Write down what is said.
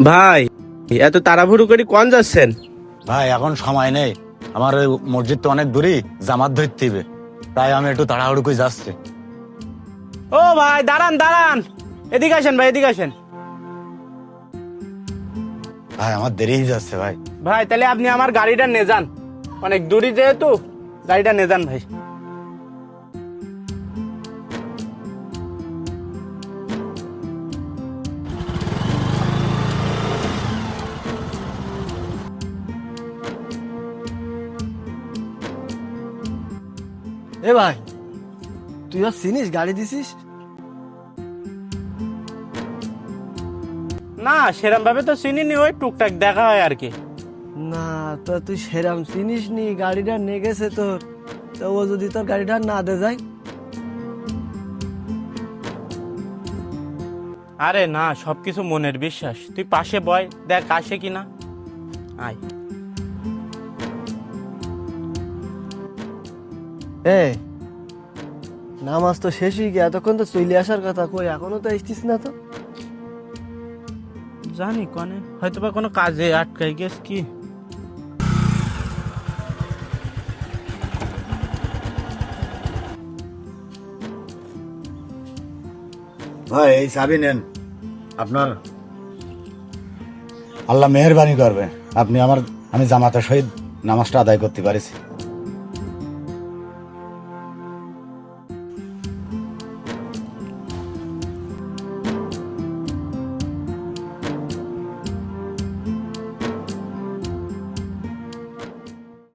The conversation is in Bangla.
ভাই, এত তাড়াহুড়ো করে কোন যাচ্ছেন? ভাই এখন সময় নেই, আমার ওই মসজিদ তো অনেক দূরই, জামাত ধরতে হবে, তাই আমি একটু তাড়াহুড়ো করে যাচ্ছি। ও ভাই, দাঁড়ান দাঁড়ান, এদিকে আসেন ভাই, এদিকে আসেন। ভাই আমার দেরি হয়ে যাচ্ছে ভাই। ভাই তাহলে আপনি আমার গাড়িটা নিয়ে যান, অনেক দূরই যেহেতু গাড়িটা নিয়ে যান ভাই। এ ভাই, তুই আর চিনিস গাড়ি দিছিস? না সেরকম ভাবে তো চিনিনি, ওই টুকটাক দেখা হয় আর কি। না তো তুই সেরাম চিনিস নি, গাড়িটা নিয়ে গেছে তোর, তো ও যদি তোর গাড়িটা না দে যায়? আরে না, সবকিছু মনের বিশ্বাস। তুই পাশে বয়, দেখ আসে কিনা। আয়। এ নামাজ তো শেষ হয়ে গিয়ে এতক্ষণ তো চলে আসার কথা, কই এখনো তো আসতিস না তো? জানি কনে, হয়তো বা কোনো কাজে আটকাই গেছ কি। ভাই এই চাবি নেন আপনার, আল্লাহ মেহেরবানি করবে, আমি জামাতের সহিত নামাজটা আদায় করতে পারিছি।